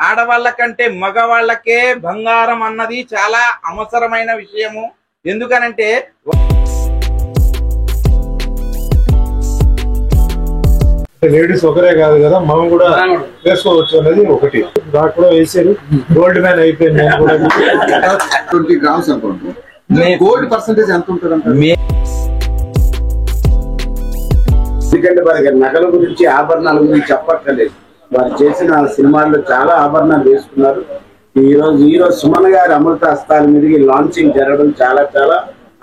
ఆడవాళ్ళ కంటే మగవాళ్ళకే బంగారం అన్నది చాలా అవసరమైన విషయము. ఎందుకనంటే లేడీస్ ఒకరే కాదు కదా, మనం కూడా వేసుకోవచ్చు అనేది ఒకటి. నాకు కూడా వేసారు, గోల్డ్ మ్యాన్ అయిపోయింది. 20 grams అనుకోండి. గోల్డ్ పర్సెంటేజ్ ఎంత ఉంటుంది? ఎందుకంటే వారి నగల గురించి, ఆభరణాల గురించి చెప్పక్కర్లేదు. వారు చేసిన సినిమాల్లో చాలా ఆభరణాలు వేసుకున్నారు. ఈ రోజు సుమన్ గారి అమృత హస్తాల మీదకి లాంచింగ్ జరగడం చాలా చాలా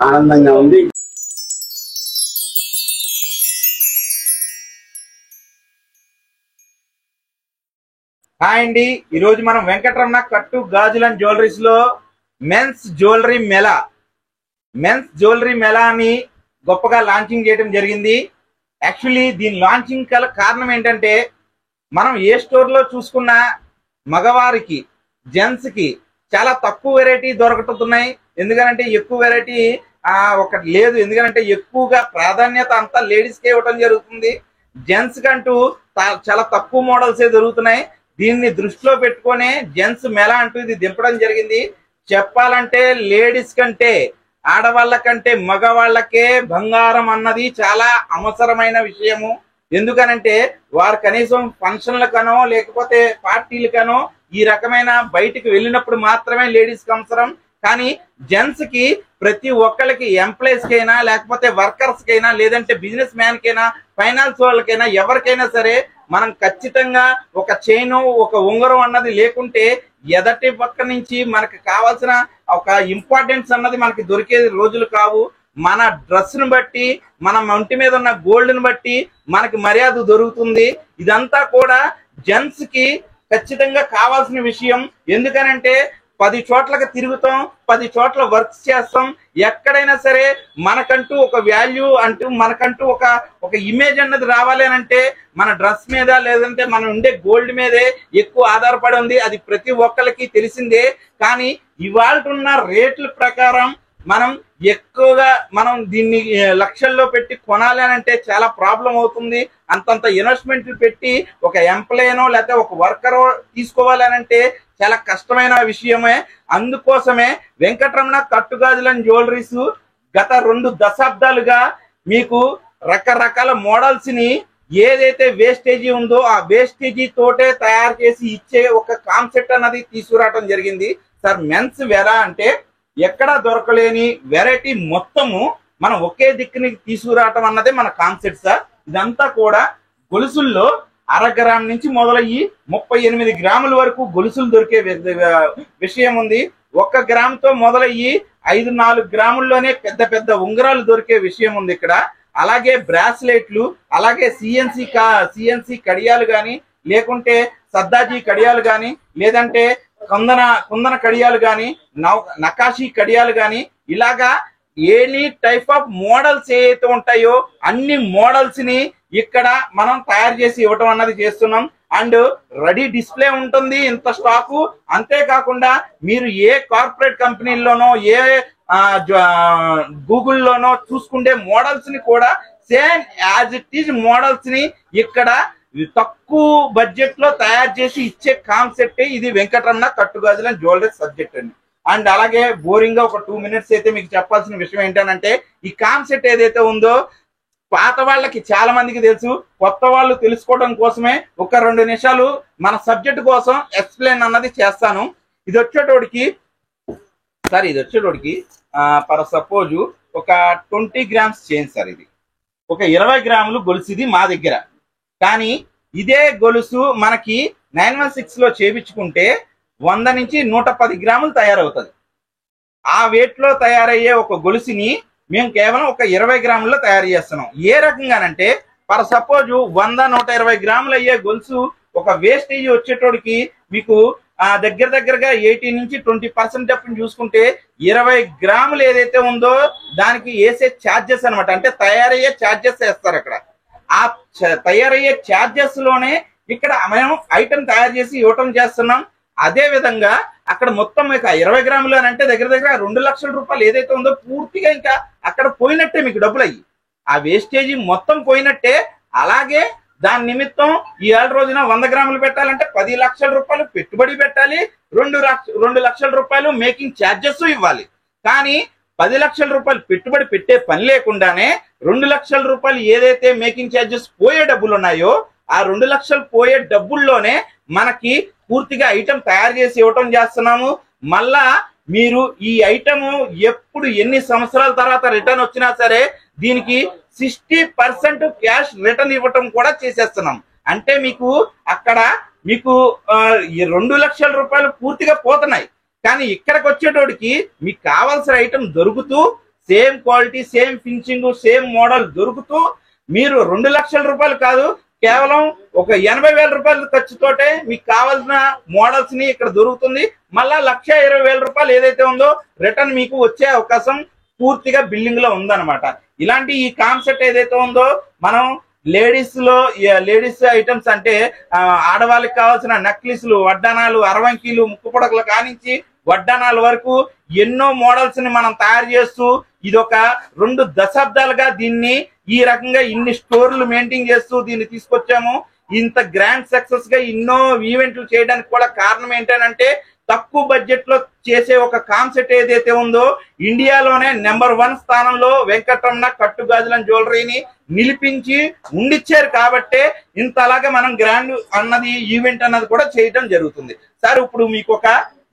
ఆనందంగా ఉంది. హాయ్ అండి, ఈరోజు మనం వెంకటరమణ కట్టు గాజుల జ్యువెలరీస్ లో మెన్స్ జ్యువెలరీ మెలా అని గొప్పగా లాంచింగ్ చేయడం జరిగింది. యాక్చువల్లీ దీని లాంచింగ్ గల కారణం ఏంటంటే, మనం ఏ స్టోర్ లో చూసుకున్నా మగవారికి, జెంట్స్ కి చాలా తక్కువ వెరైటీ దొరకతున్నాయి. ఎందుకంటే ఎక్కువ వెరైటీ ఒకటి లేదు. ఎందుకంటే ఎక్కువగా ప్రాధాన్యత అంతా లేడీస్ కే ఇవ్వడం జరుగుతుంది. జెంట్స్ కంటూ చాలా తక్కువ మోడల్సే దొరుకుతున్నాయి. దీన్ని దృష్టిలో పెట్టుకునే జెంట్స్ మెలా అంటూ ఇది దింపడం జరిగింది. చెప్పాలంటే లేడీస్ కంటే, ఆడవాళ్ళ కంటే మగవాళ్ళకే బంగారం అన్నది చాలా అవసరమైన విషయము. ఎందుకనంటే వారు కనీసం ఫంక్షన్లకనో లేకపోతే పార్టీలకనో ఈ రకమైన బయటికి వెళ్ళినప్పుడు మాత్రమే లేడీస్ కి అవసరం. కానీ జెంట్స్ కి ప్రతి ఒక్కరికి, ఎంప్లాయీస్ కైనా లేకపోతే వర్కర్స్ కైనా లేదంటే బిజినెస్ మ్యాన్ కైనా ఫైనాన్స్ వాళ్ళకైనా ఎవరికైనా సరే మనం ఖచ్చితంగా ఒక చైను, ఒక ఉంగరం అన్నది లేకుంటే ఎదటి పక్క నుంచి మనకు కావాల్సిన ఒక ఇంపార్టెన్స్ అన్నది మనకి దొరికే రోజులు కావు. మన డ్రెస్ ను బట్టి, మన ఒంటి మీద ఉన్న గోల్డ్ ను బట్టి మనకి మర్యాద దొరుకుతుంది. ఇదంతా కూడా జెంట్స్ కి ఖచ్చితంగా కావాల్సిన విషయం. ఎందుకనంటే 10 చోట్లకి తిరుగుతాం, 10 చోట్ల వర్క్స్ చేస్తాం. ఎక్కడైనా సరే మనకంటూ ఒక వాల్యూ అంటూ, మనకంటూ ఒక ఇమేజ్ అన్నది రావాలి అని అంటే మన డ్రెస్ మీద లేదంటే మనం ఉండే గోల్డ్ మీదే ఎక్కువ ఆధారపడి ఉంది. అది ప్రతి ఒక్కరికి తెలిసిందే. కానీ ఇవాళ ఉన్న రేట్ల ప్రకారం మనం ఎక్కువగా దీన్ని లక్షల్లో పెట్టి కొనాలి అని అంటే చాలా ప్రాబ్లం అవుతుంది. అంతంత ఇన్వెస్ట్మెంట్లు పెట్టి ఒక ఎంప్లాయనో లేకపోతే ఒక వర్కరో తీసుకోవాలి అని అంటే చాలా కష్టమైన విషయమే. అందుకోసమే వెంకటరమణ కట్టుగాజుల జ్యువెలరీస్ గత 2 దశాబ్దాలుగా మీకు రకరకాల మోడల్స్ ని ఏదైతే వేస్టేజీ ఉందో ఆ వేస్టేజీ తోటే తయారు చేసి ఇచ్చే ఒక కాన్సెప్ట్ అన్నది తీసుకురావడం జరిగింది. సార్, మెన్స్ వెరా అంటే ఎక్కడా దొరకలేని వెరైటీ మొత్తము మనం ఒకే దిక్కుని తీసుకురావటం అన్నదే మన కాన్సెప్ట్ సార్. ఇదంతా కూడా గొలుసుల్లో 1/2 గ్రామ్ నుంచి మొదలయ్యి 38 గ్రాముల వరకు గొలుసులు దొరికే విషయం ఉంది. 1 గ్రామ్ తో మొదలయ్యి 5-4 గ్రాముల్లోనే పెద్ద పెద్ద ఉంగరాలు దొరికే విషయం ఉంది ఇక్కడ. అలాగే బ్రాస్లెట్లు, అలాగే సిఎన్సి కడియాలు గాని, లేకుంటే సద్దాజీ కడియాలు గాని, లేదంటే కుందన కడియాలు గాని, నకాషీ కడియాలు గాని, ఇలాగా ఎనీ టైప్ ఆఫ్ మోడల్స్ ఏవైతే ఉంటాయో అన్ని మోడల్స్ ని ఇక్కడ మనం తయారు చేసి ఇవ్వటం అన్నది చేస్తున్నాం. అండ్ రెడీ డిస్ప్లే ఉంటుంది ఇంత స్టాకు. అంతేకాకుండా మీరు ఏ కార్పొరేట్ కంపెనీల్లోనో ఏ గూగుల్లోనో చూసుకుంటే మోడల్స్ ని కూడా same as it is models ని ఇక్కడ తక్కువ బడ్జెట్ లో తయారు చేసి ఇచ్చే కాన్సెప్ట్ ఇది వెంకటరమణ కట్టుగాజుల జ్యువెలరీ సబ్జెక్ట్ అండి. అండ్ అలాగే బోరింగ్ గా ఒక 2 minutes అయితే మీకు చెప్పాల్సిన విషయం ఏంటంటే, ఈ కాన్సెప్ట్ ఏదైతే ఉందో పాత వాళ్ళకి చాలా మందికి తెలుసు, కొత్త వాళ్ళు తెలుసుకోవడం కోసమే ఒక 2 నిమిషాలు మన సబ్జెక్ట్ కోసం ఎక్స్ప్లెయిన్ అన్నది చేస్తాను. ఇది వచ్చేటోడికి ఫర్ సపోజ్ ఒక 20 grams చైన్ సార్. ఇది ఒక 20 గ్రాములు గొలుసు ఇది మా దగ్గర. కానీ ఇదే గొలుసు మనకి 916 లో చేపించుకుంటే 100 నుంచి 110 గ్రాములు తయారవుతుంది. ఆ వెయిట్ లో తయారయ్యే ఒక గొలుసుని మేము కేవలం ఒక 20 గ్రాముల్లో తయారు చేస్తున్నాం. ఏ రకంగానంటే, ఫర్ సపోజ్ 100-120 గ్రాములు అయ్యే గొలుసు ఒక వేస్టేజ్ వచ్చేటోడికి మీకు దగ్గరగా 18 నుంచి 20% డబ్బుని చూసుకుంటే 20 గ్రాములు ఏదైతే ఉందో దానికి వేసే ఛార్జెస్ అనమాట. అంటే తయారయ్యే ఛార్జెస్ వేస్తారు అక్కడ. ఆ తయారయ్యే ఛార్జెస్ లోనే ఇక్కడ మేము ఐటమ్ తయారు చేసి ఇవ్వటం చేస్తున్నాం. అదే విధంగా అక్కడ మొత్తం 20 గ్రాములు అని అంటే దగ్గర 2 లక్షల రూపాయలు ఏదైతే ఉందో పూర్తిగా ఇంకా అక్కడ పోయినట్టే, మీకు డబ్బులు అయ్యి ఆ వేస్టేజీ మొత్తం పోయినట్టే. అలాగే దాని నిమిత్తం ఈ ఏళ్ళ రోజున 100 గ్రాములు పెట్టాలంటే 10 లక్షల రూపాయలు పెట్టుబడి పెట్టాలి, 2 లక్షల రూపాయలు మేకింగ్ ఛార్జెస్ ఇవ్వాలి. కానీ 10 లక్షల రూపాయలు పెట్టుబడి పెట్టే పని లేకుండానే 2 లక్షల రూపాయలు ఏదైతే మేకింగ్ ఛార్జెస్ పోయే డబ్బులు ఉన్నాయో ఆ 2 లక్షలు పోయే డబ్బుల్లోనే మనకి పూర్తిగా ఐటమ్ తయారు చేసి ఇవ్వటం చేస్తున్నాము. మళ్ళా మీరు ఈ ఐటమ్ ఎప్పుడు ఎన్ని సంవత్సరాల తర్వాత రిటర్న్ వచ్చినా సరే దీనికి 60% క్యాష్ రిటర్న్ ఇవ్వటం కూడా చేసేస్తున్నాం. అంటే మీకు అక్కడ మీకు 2 లక్షల రూపాయలు పూర్తిగా పోతున్నాయి. కానీ ఇక్కడికి వచ్చేటోడికి మీకు కావాల్సిన ఐటమ్ దొరుకుతూ same quality, same finishing, same model దొరుకుతూ మీరు 2 లక్షల రూపాయలు కాదు, కేవలం ఒక 80,000 రూపాయల ఖర్చుతోటే మీకు కావాల్సిన మోడల్స్ ని ఇక్కడ దొరుకుతుంది. మళ్ళా 1,20,000 రూపాయలు ఏదైతే ఉందో రిటర్న్ మీకు వచ్చే అవకాశం పూర్తిగా బిల్డింగ్ లో ఉందన్నమాట. ఇలాంటి ఈ కాన్సెప్ట్ ఏదైతే ఉందో మనం లేడీస్ ఐటమ్స్ అంటే ఆడవాళ్ళకి కావాల్సిన నక్లీసులు, వడ్డానాలు, అరవంకీలు, ముక్కు పొడకలు కానించి వడ్డానాల వరకు ఎన్నో మోడల్స్ ని మనం తయారు చేస్తూ ఇదొక 2 దశాబ్దాలుగా దీన్ని ఈ రకంగా ఇన్ని స్టోర్లు మెయింటైన్ చేస్తూ దీన్ని తీసుకొచ్చాము. ఇంత గ్రాండ్ సక్సెస్ గా ఎన్నో ఈవెంట్లు చేయడానికి కూడా కారణం ఏంటంటే తక్కువ బడ్జెట్ లో చేసే ఒక కాన్సెప్ట్ ఏదైతే ఉందో ఇండియాలోనే నెంబర్ 1 స్థానంలో వెంకటరమణ కట్టుగాజులను జ్యువెలరీని నిలిపించి ఉండిచ్చారు. కాబట్టే ఇంతలాగా మనం గ్రాండ్ అన్నది ఈవెంట్ అన్నది కూడా చేయడం జరుగుతుంది. సార్ ఇప్పుడు మీకు ఒక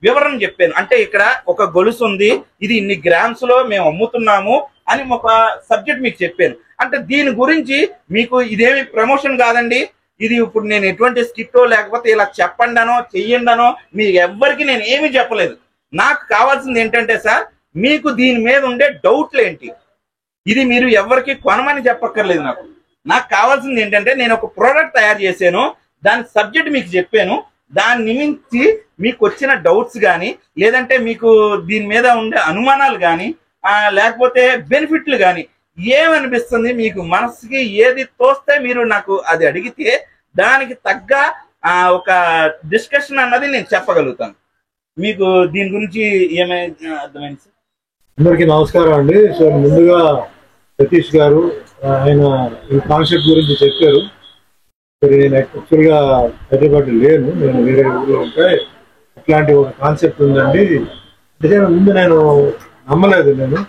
వివరణ చెప్పాను. అంటే ఇక్కడ ఒక గొలుసు ఉంది, ఇది ఇన్ని గ్రామ్స్ లో మేము అమ్ముతున్నాము అని ఒక సబ్జెక్ట్ మీకు చెప్పాను. అంటే దీని గురించి మీకు ఇదేమి ప్రమోషన్ కాదండి, ఇది ఇప్పుడు నేను ఎటువంటి స్కిట్టో లేకపోతే ఇలా చెప్పండానో చెయ్యండానో మీ ఎవ్వరికి నేను ఏమీ చెప్పలేదు. నాకు కావాల్సింది ఏంటంటే సార్ మీకు దీని మీద ఉండే డౌట్లు ఏంటి, ఇది మీరు ఎవరికి కొనమని చెప్పక్కర్లేదు. నాకు కావాల్సింది ఏంటంటే నేను ఒక ప్రోడక్ట్ తయారు చేశాను, దాని సబ్జెక్ట్ మీకు చెప్పాను, దాని నిమించి మీకు వచ్చిన డౌట్స్ కానీ లేదంటే మీకు దీని మీద ఉండే అనుమానాలు కానీ లేకపోతే బెనిఫిట్లు కానీ ఏమనిపిస్తుంది, మీకు మనసుకి ఏది తోస్తే మీరు నాకు అది అడిగితే దానికి తగ్గ ఒక డిస్కషన్ అన్నది నేను చెప్పగలుగుతాను. మీకు దీని గురించి ఏమైనా అర్థమైంది సార్? అందరికీ నమస్కారం అండి. సో ముందుగా సతీష్ గారు ఆయన ఈ కాన్సెప్ట్ గురించి చెప్పారు. నేను యాక్చువల్గా హైదరాబాద్ లేను, నేను వేరే ఊళ్ళో ఉంటే ఇట్లాంటి ఒక కాన్సెప్ట్ ఉందండి అంటే ముందు నేను నమ్మలేదు. నేను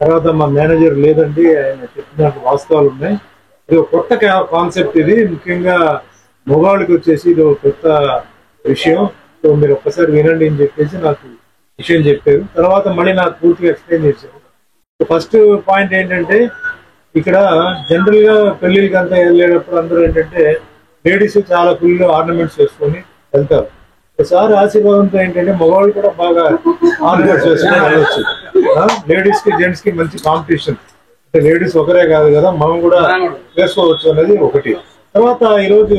తర్వాత మా మేనేజర్ లేదండి ఆయన చెప్పిన వాస్తవాలు ఉన్నాయి, ఇది ఒక కొత్త కాన్సెప్ట్, ఇది ముఖ్యంగా మగవాళ్ళకి వచ్చేసి ఇది ఒక కొత్త విషయం, సో మీరు ఒక్కసారి వినండి అని చెప్పేసి నాకు విషయం చెప్పారు. తర్వాత మళ్ళీ నాకు పూర్తిగా ఎక్స్ప్లెయిన్ చేశారు. ఫస్ట్ పాయింట్ ఏంటంటే ఇక్కడ జనరల్ గా పెళ్లిళ్ళకి అంతా వెళ్ళేటప్పుడు అందరూ ఏంటంటే లేడీస్ చాలా ఫుల్ ఆర్నమెంట్స్ వేసుకొని వెళ్తారు. ఒకసారి ఆశీర్వాదంతో ఏంటంటే మగవాళ్ళు కూడా బాగా ఆర్నమెంట్స్ వేసుకొని వెళ్ళొచ్చు. లేడీస్ కి జెంట్స్ కి మంచి కాంపిటీషన్, అంటే లేడీస్ ఒకరే కాదు కదా మనం కూడా వేసుకోవచ్చు అనేది ఒకటి. తర్వాత ఈరోజు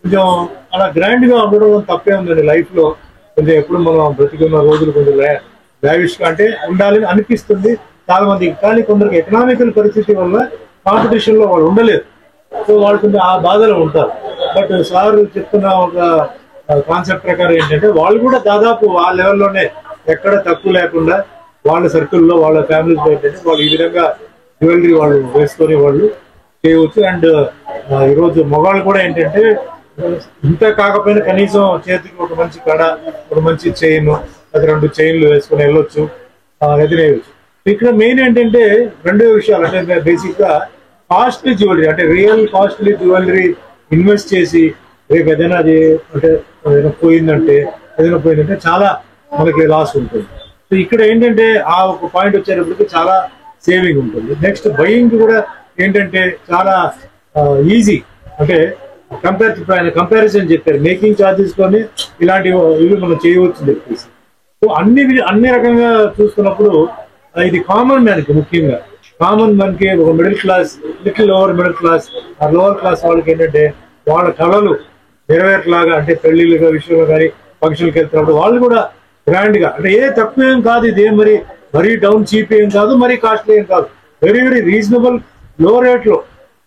కొంచెం అలా గ్రాండ్ గా ఉండడం తప్పే ఉందండి లైఫ్ లో. కొంచెం ఎప్పుడు మనం బ్రతికున్న రోజులు కొంచెం లావిష్ గా అంటే ఉండాలని అనిపిస్తుంది చాలా మందికి. కానీ కొందరికి ఎకనామికల్ పరిస్థితి వల్ల కాంపిటీషన్ లో వాళ్ళు ఉండలేరు, సో వాళ్ళు కొంచెం ఆ బాధలో ఉంటారు. బట్ సార్ చెప్తున్న ఒక కాన్సెప్ట్ ప్రకారం ఏంటంటే వాళ్ళు కూడా దాదాపు ఆ లెవెల్లోనే ఎక్కడ తక్కువ లేకుండా వాళ్ళ సర్కిల్లో వాళ్ళ ఫ్యామిలీస్ ఏంటంటే వాళ్ళు ఈ విధంగా జ్యువెలరీ వాళ్ళు వేసుకొని వాళ్ళు చేయవచ్చు. అండ్ ఈరోజు మగవాళ్ళు కూడా ఏంటంటే ఇంత కాకపోయినా కనీసం చేతికి ఒక మంచి కడ, ఒక మంచి చైన్, అది 2 చైన్లు వేసుకొని వెళ్ళొచ్చు, ఎదిరేయచ్చు. ఇక్కడ మెయిన్ ఏంటంటే 2 విషయాలు. అంటే బేసిక్ గా కాస్ట్లీ జ్యువెలరీ అంటే రియల్ కాస్ట్లీ జ్యువెలరీ ఇన్వెస్ట్ చేసి రేపు ఏదైనా అది అంటే ఏదైనా పోయిందంటే చాలా మనకి లాస్ ఉంటుంది. సో ఇక్కడ ఏంటంటే ఆ ఒక పాయింట్ వచ్చేటప్పటికి చాలా సేవింగ్ ఉంటుంది. నెక్స్ట్ బయింగ్ కూడా ఏంటంటే చాలా ఈజీ, అంటే కంపారిజన్ చెప్పారు మేకింగ్ ఛార్జెస్ తోని ఇవి మనం చేయవచ్చు అని చెప్పేసి. సో అన్ని రకంగా చూసుకున్నప్పుడు ఇది కామన్ మ్యాన్ కి, ముఖ్యంగా కామన్ మ్యాన్ కి, ఒక middle class, little lower middle class, ఆ లోవర్ క్లాస్ వాళ్ళకి ఏంటంటే వాళ్ళ కళలు నెరవేర్లాగా, అంటే పెళ్లిళ్ళ విషయంలో కానీ ఫంక్షన్కి వెళ్తున్నప్పుడు వాళ్ళు కూడా గ్రాండ్ గా, అంటే ఏ తక్కువ ఏం కాదు, ఇదే మరీ డౌన్ చీప్ ఏం కాదు, మరీ కాస్ట్లీ ఏం కాదు, వెరీ వెరీ రీజనబుల్ లో రేట్ లో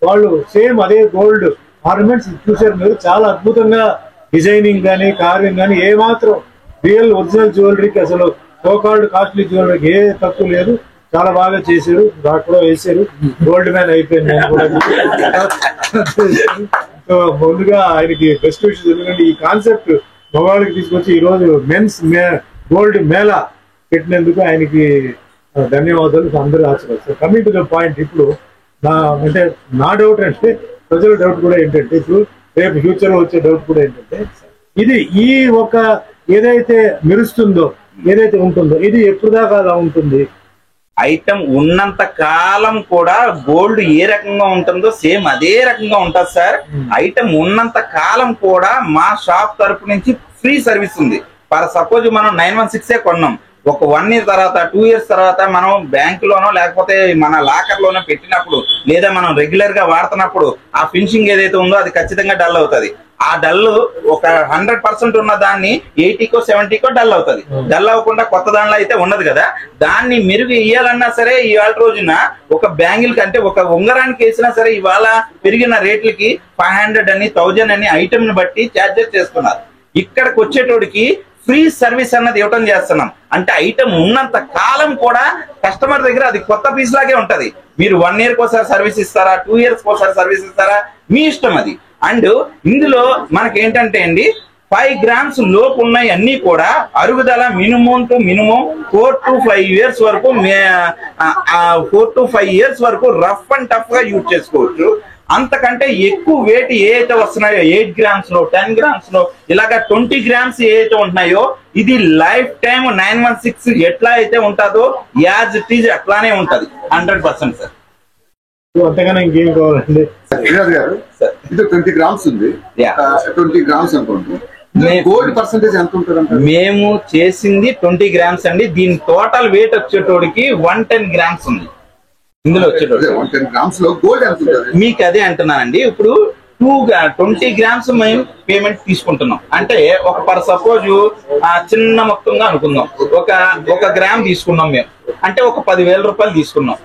వాళ్ళు సేమ్ అదే గోల్డ్ ఆర్నమెంట్స్ చూసారు మీరు. చాలా అద్భుతంగా డిజైనింగ్ కానీ కార్వింగ్ కానీ ఏ మాత్రం రియల్ ఒరిజినల్ జ్యువెలరీకి అసలు సోకాల్డ్ కాస్ట్లీ జ్యువెలరీకి ఏ తక్కువ లేదు. చాలా బాగా చేశారు, నాకు కూడా వేసారు, గోల్డ్ మ్యాన్ అయిపోయింది నేను కూడా. సో ముందుగా ఆయనకి బెస్ట్ విషయం ఎందుకంటే ఈ కాన్సెప్ట్ మగవాళ్ళకి తీసుకొచ్చి ఈ రోజు మెన్స్ గోల్డ్ మేళా పెట్టినందుకు ఆయనకి ధన్యవాదాలు. అందరూ ఆశీర్వాదాలు. కమింగ్ టు ద పాయింట్, ఇప్పుడు అంటే నా డౌట్ అంటే ప్రజల డౌట్ కూడా ఏంటంటే, ఇప్పుడు రేపు ఫ్యూచర్ లో వచ్చే డౌట్ కూడా ఏంటంటే, ఇది ఈ ఒక ఏదైతే మెరుస్తుందో ఏదైతే ఉంటుందో ఇది ఎప్పుడు దాకా అలా ఉంటుంది? ఐటమ్ ఉన్నంత కాలం కూడా గోల్డ్ ఏ రకంగా ఉంటుందో సేమ్ అదే రకంగా ఉంటుంది సార్. ఐటమ్ ఉన్నంత కాలం కూడా మా షాప్ తరపు నుంచి ఫ్రీ సర్వీస్ ఉంది. ఫర్ సపోజ్ మనం 916 కొన్నాం, ఒక 1 year తర్వాత 2 years తర్వాత మనం బ్యాంక్ లోనో లేకపోతే మన లాకర్ లోనో పెట్టినప్పుడు లేదా మనం రెగ్యులర్ గా వాడుతున్నప్పుడు ఆ ఫినిషింగ్ ఏదైతే ఉందో అది ఖచ్చితంగా డల్ అవుతుంది. ఆ డల్ ఒక 100% ఉన్న దాన్ని 80కో 70కో డల్ అవుతుంది. డల్ అవ్వకుండా కొత్త దానిలో అయితే ఉన్నది కదా, దాన్ని మెరుగు ఇయ్యాలన్నా సరే ఇవాళ రోజున ఒక బ్యాంగిల్ కంటే ఒక ఉంగరానికి వేసినా సరే ఇవాళ పెరిగిన రేట్లకి 500 అని 1000 అని ఐటమ్ ని బట్టి ఛార్జెస్ చేస్తున్నారు. ఇక్కడికి వచ్చేటోడికి ఫ్రీ సర్వీస్ అన్నది ఇవ్వటం చేస్తున్నాం. అంటే ఐటమ్ ఉన్నంత కాలం కూడా కస్టమర్ దగ్గర అది కొత్త పీస్ లాగే ఉంటది. మీరు 1 year కోసారి సర్వీస్ ఇస్తారా, 2 years కోసారి సర్వీస్ ఇస్తారా, మీ ఇష్టం అది. అండ్ ఇందులో మనకేంటంటే అండి 5 grams లోపు ఉన్నాయి అన్ని కూడా అరుగుదల minimum to minimum 4 to 5 years వరకు 4 to 5 years వరకు రఫ్ అండ్ టఫ్ గా యూజ్ చేసుకోవచ్చు. అంతకంటే ఎక్కువ వెయిట్ ఏదైతే వస్తున్నాయో 8 grams లో 10 grams లో ఇలాగా 20 grams ఏదైతే ఉంటున్నాయో ఇది లైఫ్ టైం 916 ఎట్లా అయితే ఉంటుందో యాజ్ ఇట్ ఈజ్ అట్లానే ఉంటది 100% సార్. అంతగానే ఇంకేం కావాలండి శ్రీనాథ్ గారు? ఇది 20 grams ఉంది, 20 grams అనుకోండి. గోల్డ్ పర్సెంటేజ్ ఎంత ఉంటుంది? మేము చేసింది 20 grams అండి. దీని టోటల్ వెయిట్ వచ్చేటోడికి 110 grams ఉంది. ఇందులో వచ్చేటోడి 110 grams లో గోల్డ్ ఎంత ఉంటుంది? మీకు అదే అంటున్నానండి. ఇప్పుడు 20 grams మేము పేమెంట్ తీసుకుంటున్నాం. అంటే ఒక పర్ సపోజ్ చిన్న మొత్తంగా అనుకుందాం, ఒక గ్రామ్ తీసుకున్నాం మేము, అంటే ఒక 10,000 రూపాయలు తీసుకున్నాం.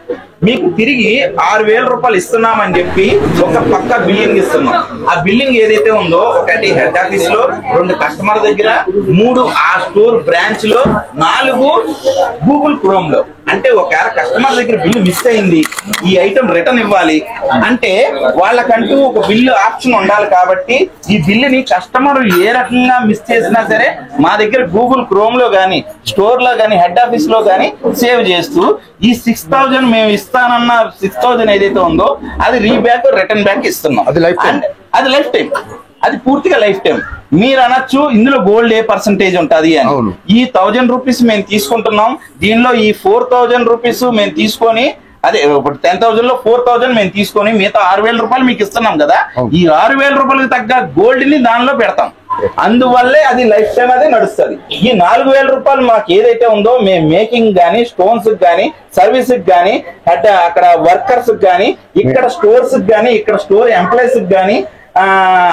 మీకు తిరిగి 6,000 రూపాయలు ఇస్తున్నామని చెప్పి ఒక పక్క బిల్లింగ్ ఇస్తున్నాం. ఆ బిల్లింగ్ ఏదైతే ఉందో ఒకటి హెడ్ ఆఫీస్ లో, 2 కస్టమర్ దగ్గర, 3 ఆ స్టోర్ బ్రాంచ్ లో, 4 గూగుల్ క్రోమ్ లో. అంటే ఒకవేళ కస్టమర్ దగ్గర బిల్లు మిస్ అయింది, ఈ ఐటమ్ రిటర్న్ ఇవ్వాలి అంటే వాళ్ళకంటూ ఒక బిల్లు ఆప్షన్ ఉండాలి. కాబట్టి ఈ బిల్లుని కస్టమర్ ఏ రకంగా మిస్ చేసినా సరే మా దగ్గర గూగుల్ క్రోమ్ లో గానీ, స్టోర్ లో గానీ, హెడ్ ఆఫీస్ లో గానీ సేవ్ చేస్తూ ఈ 6,000 మేము ఇస్తానన్న 6,000 ఏదైతే ఉందో అది రీబ్యాక్ రిటర్న్ బ్యాక్ ఇస్తున్నాం. అది లైఫ్ టైం, అది పూర్తిగా లైఫ్ టైం. మీరు అనొచ్చు ఇందులో గోల్డ్ ఏ పర్సంటేజ్ ఉంటుంది అని. ఈ 1000 రూపీస్ మేము తీసుకుంటున్నాం, దీనిలో ఈ 4000 రూపీస్ మేము తీసుకొని, అదే ఇప్పుడు 10,000 లో 4,000 మేము తీసుకొని మిగతా 6,000 రూపాయలు మీకు ఇస్తున్నాం కదా, ఈ 6,000 రూపాయలకు తగ్గ గోల్డ్ ని దానిలో పెడతాం. అందువల్లే అది లైఫ్ టైం అదే నడుస్తుంది. ఈ 4,000 రూపాయలు మాకు ఏదైతే ఉందో మేము మేకింగ్ గానీ, స్టోన్స్ గానీ, సర్వీస్ గానీ, అక్కడ వర్కర్స్ గానీ, ఇక్కడ స్టోర్స్ గానీ, ఇక్కడ స్టోర్ ఎంప్లాయీస్ గానీ,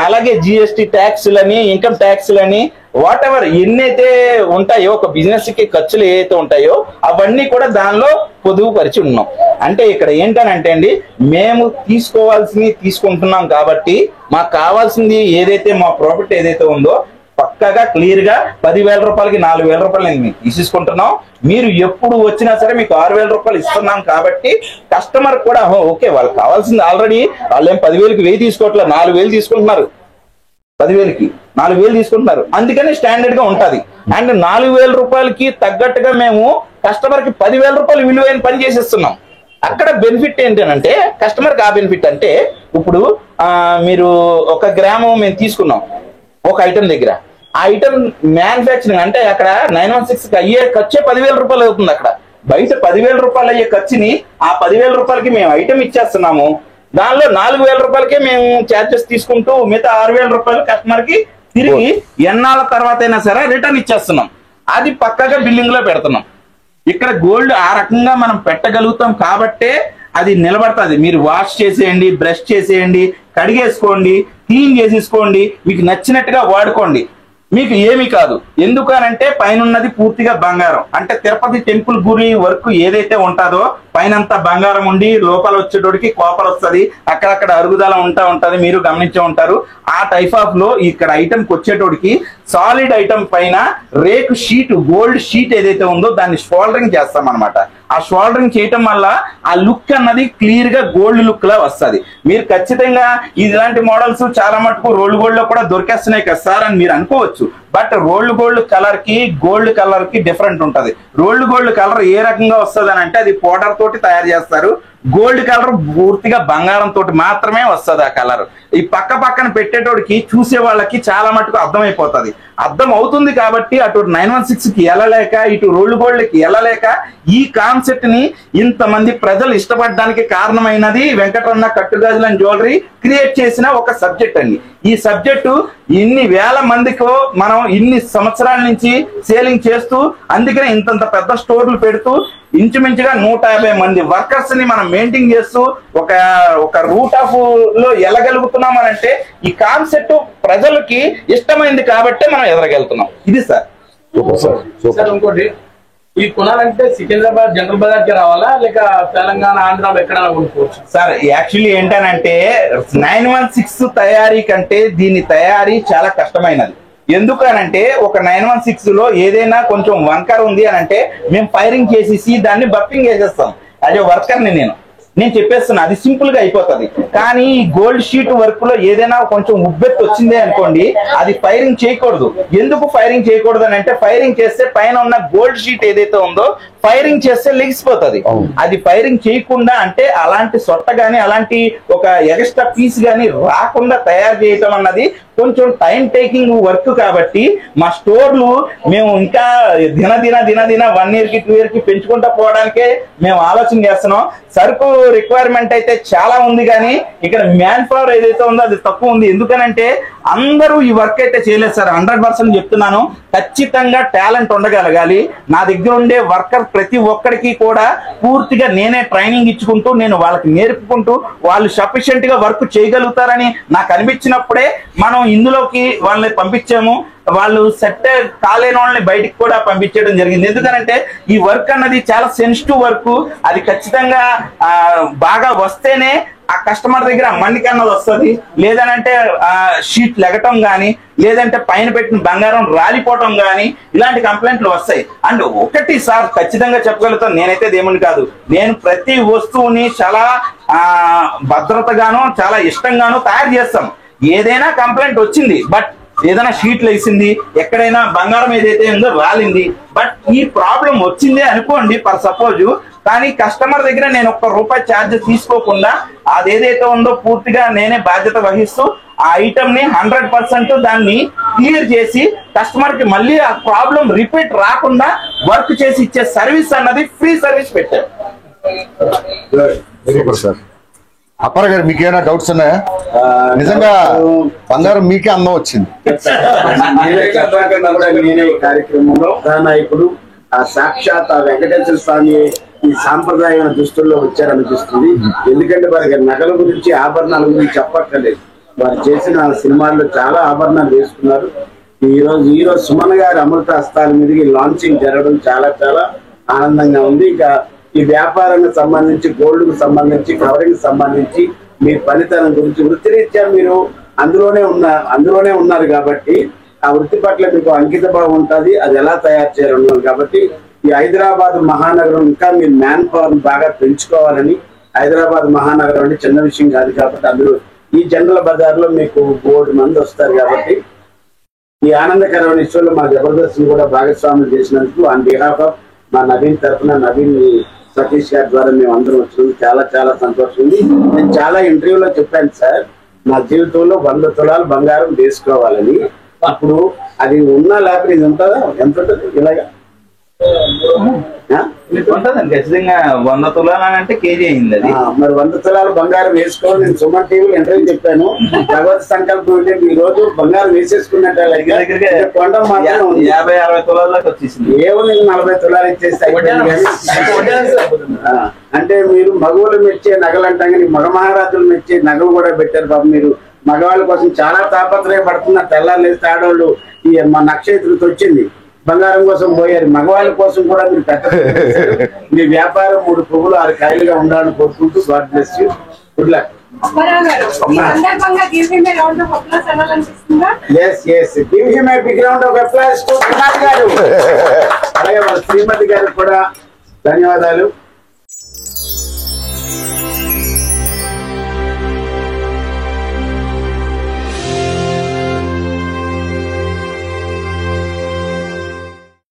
అలాగే జిఎస్టి ట్యాక్స్లని, ఇన్కమ్ ట్యాక్స్లని, వాట్ ఎవర్ ఎన్నైతే ఉంటాయో ఒక బిజినెస్ కి ఖర్చులు ఏవైతే ఉంటాయో అవన్నీ కూడా దానిలో పొదుపుపరిచి ఉన్నాం. అంటే ఇక్కడ ఏంటనంటే అండి, మేము తీసుకోవాల్సింది తీసుకుంటున్నాం కాబట్టి మాకు కావాల్సింది ఏదైతే మా ప్రాఫిట్ ఏదైతే ఉందో పక్కగా క్లియర్ గా 10,000 రూపాయలకి 4,000 రూపాయలు మేము తీసేసుకుంటున్నాం. మీరు ఎప్పుడు వచ్చినా సరే మీకు 6,000 రూపాయలు ఇస్తున్నాం కాబట్టి కస్టమర్ కూడా ఓకే, వాళ్ళకి కావాల్సింది ఆల్రెడీ వాళ్ళు ఏం 10,000కి 1000 తీసుకోవట్లేదు, 4,000 తీసుకుంటున్నారు. 10,000కి 4,000 తీసుకుంటున్నారు, అందుకని స్టాండర్డ్ గా ఉంటది. అండ్ 4,000 రూపాయలకి తగ్గట్టుగా మేము కస్టమర్ కి 10,000 రూపాయలు విలువైన పని చేసేస్తున్నాం. అక్కడ బెనిఫిట్ ఏంటంటే కస్టమర్ కి ఆ బెనిఫిట్ అంటే, ఇప్పుడు మీరు 1 గ్రాము మేము తీసుకున్నాం ఒక ఐటమ్ దగ్గర, ఆ ఐటమ్ మ్యానుఫ్యాక్చరింగ్ అంటే అక్కడ 916 అయ్యే ఖర్చే 10,000 రూపాయలు అవుతుంది. అక్కడ బయట 10,000 రూపాయలు అయ్యే ఖర్చుని ఆ 10,000 రూపాయలకి మేము ఐటమ్ ఇచ్చేస్తున్నాము. దానిలో 4,000 రూపాయలకే మేము ఛార్జెస్ తీసుకుంటూ మిగతా 6,000 రూపాయలు కస్టమర్ కి తిరిగి ఎన్నాళ్ళ తర్వాత అయినా సరే రిటర్న్ ఇచ్చేస్తున్నాం. అది పక్కగా బిల్లింగ్ లో పెడుతున్నాం. ఇక్కడ గోల్డ్ ఆ రకంగా మనం పెట్టగలుగుతాం కాబట్టే అది నిలబడుతుంది. మీరు వాష్ చేసేయండి, బ్రష్ చేసేయండి, కడిగేసుకోండి, క్లీన్ చేసేసుకోండి, మీకు నచ్చినట్టుగా వాడుకోండి, మీకు ఏమి కాదు. ఎందుకనంటే పైన ఉన్నది పూర్తిగా బంగారం. అంటే తిరుపతి టెంపుల్ గురి వర్క్ ఏదైతే ఉంటుందో పైనంతా బంగారం ఉండి లోపల వచ్చేటోడికి కాపర్ వస్తుంది, అక్కడక్కడ అరుగుదల ఉంటది, మీరు గమనించే ఉంటారు. ఆ టైప్ ఆఫ్ లో ఇక్కడ ఐటమ్కి వచ్చేటోడికి సాలిడ్ ఐటమ్ పైన రేకు షీట్, గోల్డ్ షీట్ ఏదైతే ఉందో దాన్ని షోల్డరింగ్ చేస్తాం అనమాట. ఆ షోల్డరింగ్ చేయటం వల్ల ఆ లుక్ అన్నది క్లియర్ గా గోల్డ్ లుక్ లా వస్తుంది. మీరు ఖచ్చితంగా ఇలాంటి మోడల్స్ చాలా మటుకు రోల్డ్ గోల్డ్ లో కూడా దొరికేస్తున్నాయి కదా సార్ అని మీరు అనుకోవచ్చు. బట్ రోల్డ్ గోల్డ్ కలర్ కి గోల్డ్ కలర్ కి డిఫరెంట్ ఉంటది. రోల్డ్ గోల్డ్ కలర్ ఏ రకంగా వస్తుంది అని అంటే అది పౌడర్ తోటి తయారు చేస్తారు. గోల్డ్ కలర్ పూర్తిగా బంగారం తోటి మాత్రమే వస్తుంది. ఆ కలర్ ఈ పక్క పక్కన పెట్టేటోడికి చూసే వాళ్ళకి చాలా మటుకు అర్థమైపోతుంది. అర్థం అవుతుంది కాబట్టి అటు 916 కి వెళ్ళలేక ఇటు రోల్డ్ గోల్డ్ కి వెళ్ళలేక ఈ కాన్సెప్ట్ ని ఇంతమంది ప్రజలు ఇష్టపడడానికి కారణమైనది వెంకటరమణ కట్టుగాజుల జ్యువెలరీ క్రియేట్ చేసిన ఒక సబ్జెక్ట్ అండి. ఈ సబ్జెక్టు ఇన్ని వేల మందికో మనం ఇన్ని సంవత్సరాల నుంచి సేలింగ్ చేస్తూ అందుకనే ఇంతంత పెద్ద స్టోర్లు పెడుతూ ఇంచుమించుగా 150 మంది వర్కర్స్ ని మనం మెయింటైన్ చేస్తూ ఒక రూట్ ఆఫ్ లో వెళ్ళగలుగుతున్నాం అని అంటే ఈ కాన్సెప్ట్ ప్రజలకి ఇష్టమైంది కాబట్టి మనం ఎదరగలుగుతున్నాం. ఇది సార్. సార్ ఇంకోటి ఈ కొనాలంటే సికింద్రాబాద్ జనరల్ బజార్ కి రావాలా లేక తెలంగాణ ఆంధ్రాలో ఎక్కడైనా కొనుక్కోవచ్చు? సార్ యాక్చువల్లీ ఏంటనంటే 916 తయారీ కంటే దీని తయారీ చాలా కష్టమైనది. ఎందుకనంటే ఒక 916 లో ఏదైనా కొంచెం వంకర్ ఉంది అని అంటే మేము ఫైరింగ్ చేసేసి దాన్ని బఫింగ్ చేసేస్తాం. అదే వర్కర్ని నేను చెప్పేస్తున్నా, అది సింపుల్ గా అయిపోతుంది. కానీ ఈ గోల్డ్ షీట్ వర్క్ లో ఏదైనా కొంచెం ఉబ్బెత్తు వచ్చిందే అనుకోండి అది ఫైరింగ్ చేయకూడదు. ఎందుకు ఫైరింగ్ చేయకూడదు అని అంటే ఫైరింగ్ చేస్తే పైన ఉన్న గోల్డ్ షీట్ ఏదైతే ఉందో ఫైరింగ్ చేస్తే లెగిసిపోతుంది. అది ఫైరింగ్ చేయకుండా అంటే అలాంటి సొట్ట గానీ అలాంటి ఒక ఎక్స్ట్రా పీస్ గానీ రాకుండా తయారు చేయటం అన్నది కొంచెం టైం టేకింగ్ వర్క్. కాబట్టి మా స్టోర్లు మేము ఇంకా దిన 1 year కి 2 year కి పెంచుకుంటూ పోవడానికే మేము ఆలోచన చేస్తున్నాం. సరుకు రిక్వైర్మెంట్ అయితే చాలా ఉంది కానీ ఇక్కడ మ్యాన్ పవర్ ఏదైతే ఉందో అది తక్కువ ఉంది. ఎందుకనంటే అందరూ ఈ వర్క్ అయితే చేయలేదు సార్. 100% చెప్తున్నాను. ఖచ్చితంగా టాలెంట్ ఉండగలగాలి. నా దగ్గర ఉండే వర్కర్ ప్రతి ఒక్కరికి కూడా పూర్తిగా నేనే ట్రైనింగ్ ఇచ్చుకుంటూ నేను వాళ్ళకి నేర్పుకుంటూ వాళ్ళు సఫిషియెంట్ గా వర్క్ చేయగలుగుతారని నాకు అనిపించినప్పుడే మనం ఇందులోకి వాళ్ళని పంపించాము. వాళ్ళు సెట్ కాలేని వాళ్ళని బయటికి కూడా పంపించడం జరిగింది. ఎందుకనంటే ఈ వర్క్ అన్నది చాలా సెన్సిటివ్ వర్క్. అది ఖచ్చితంగా బాగా వస్తేనే ఆ కస్టమర్ దగ్గర మన్నిక అన్నది వస్తుంది. లేదనంటే ఆ షీట్ లెగటం కానీ లేదంటే పైన పెట్టిన బంగారం రాలిపోవటం కానీ ఇలాంటి కంప్లైంట్లు వస్తాయి. అండ్ ఒకటి సార్ ఖచ్చితంగా చెప్పగలుగుతాను, నేనైతే దేవుని కాదు, నేను ప్రతి వస్తువుని చాలా భద్రతగాను చాలా ఇష్టంగాను తయారు చేస్తాం. ఏదైనా కంప్లైంట్ వచ్చింది బట్ ఏదైనా షీట్లు వేసింది ఎక్కడైనా బంగారం ఏదైతే ఉందో రాలింది బట్ ఈ ప్రాబ్లం వచ్చింది అనుకోండి ఫర్ సపోజ్, కానీ కస్టమర్ దగ్గర నేను ₹1 ఛార్జ్ తీసుకోకుండా అదేదైతే ఉందో పూర్తిగా నేనే బాధ్యత వహిస్తూ ఆ ఐటమ్ ని 100% దాన్ని క్లియర్ చేసి కస్టమర్ కి మళ్ళీ ఆ ప్రాబ్లం రిపీట్ రాకుండా వర్క్ చేసి ఇచ్చే సర్వీస్ అన్నది ఫ్రీ సర్వీస్ పెట్టారు. అప్పారా గారు మీకు ఏమైనా డౌట్స్ ఉన్నాయా? నిజంగా బంగారం మీకే అందం వచ్చింది. కార్యక్రమంలో ఇప్పుడు ఆ సాక్షాత్ ఆ వెంకటేశ్వర స్వామి ఈ సాంప్రదాయమైన దుస్తుల్లో వచ్చారనిపిస్తుంది. ఎందుకంటే వారికి నగల గురించి ఆభరణాల గురించి చెప్పక్కర్లేదు. వారు చేసిన సినిమాల్లో చాలా ఆభరణాలు వేసుకున్నారు. ఈ రోజు సుమన్ గారి అమృత హస్తాల మీదకి లాంచింగ్ జరగడం చాలా చాలా ఆనందంగా ఉంది. ఇంకా ఈ వ్యాపారానికి సంబంధించి గోల్డ్ కు సంబంధించి కవరింగ్ సంబంధించి మీ పనితనం గురించి వృత్తిరీత్యా మీరు అందులోనే ఉన్నారు కాబట్టి ఆ వృత్తి పట్ల మీకు అంకిత భావం ఉంటుంది. అది ఎలా తయారు చేయాలన్నారు కాబట్టి ఈ హైదరాబాద్ మహానగరం ఇంకా మీరు మ్యాన్ పవర్ బాగా పెంచుకోవాలని. హైదరాబాద్ మహానగరం అంటే చిన్న విషయం కాదు కాబట్టి అందులో ఈ జనరల్ బజార్ లో మీకు 3 మంది వస్తారు కాబట్టి ఈ ఆనందకరమైన విషయంలో మా జబర్దస్త్ కూడా భాగస్వామ్యం చేసినందుకు ఆన్ బిహాఫ్ ఆఫ్ మా నవీన్ తరఫున నవీన్ సతీష్ గారి ద్వారా మేము అందరం వచ్చినందుకు చాలా చాలా సంతోషం ఉంది. నేను చాలా ఇంటర్వ్యూలో చెప్పాను సార్, నా జీవితంలో 100 తులాలు బంగారం వేసుకోవాలని. అప్పుడు అది ఉన్నా లేకపోతే ఇది ఉంటుందా? ఎంత ఉంటుంది? ఇలాగా ఉంటుందండి ఖచ్చితంగా. 100 తులాలు అంటే కేజీ అయింది అది. మరి 100 తులాలు బంగారం వేసుకోవాలి. నేను సుమన్ టీవీలో ఇంటర్వ్యూ చెప్పాను. భగవత్ సంకల్పం అంటే ఈ రోజు బంగారం వేసేసుకున్నట్టు కొండ మాత్రం 50-60 తులాల్లోకి వచ్చేసింది. ఏమో 40 తులాలు ఇచ్చేస్తే అంటే మీరు మగవాళ్ళు మెచ్చే నగలు అంటాం కానీ మగ మహారాజులు మెచ్చే నగలు కూడా పెట్టారు బాబు. మీరు మగవాళ్ళ కోసం చాలా తాపత్రయపడుతున్నారు. తెల్లారు ఆడవాళ్ళు ఈ మా నక్షత్రుడికి వచ్చింది బంగారం కోసం పోయారు. మగవాళ్ళ కోసం కూడా మీరు పెద్ద మీ వ్యాపారం 3 పువ్వులు 6 కాయలుగా ఉండాలని కోరుకుంటూ God bless you. Good luck. Give him a big round of applause to Vinod గారు. అలాగే వాళ్ళ శ్రీమతి గారు కూడా ధన్యవాదాలు.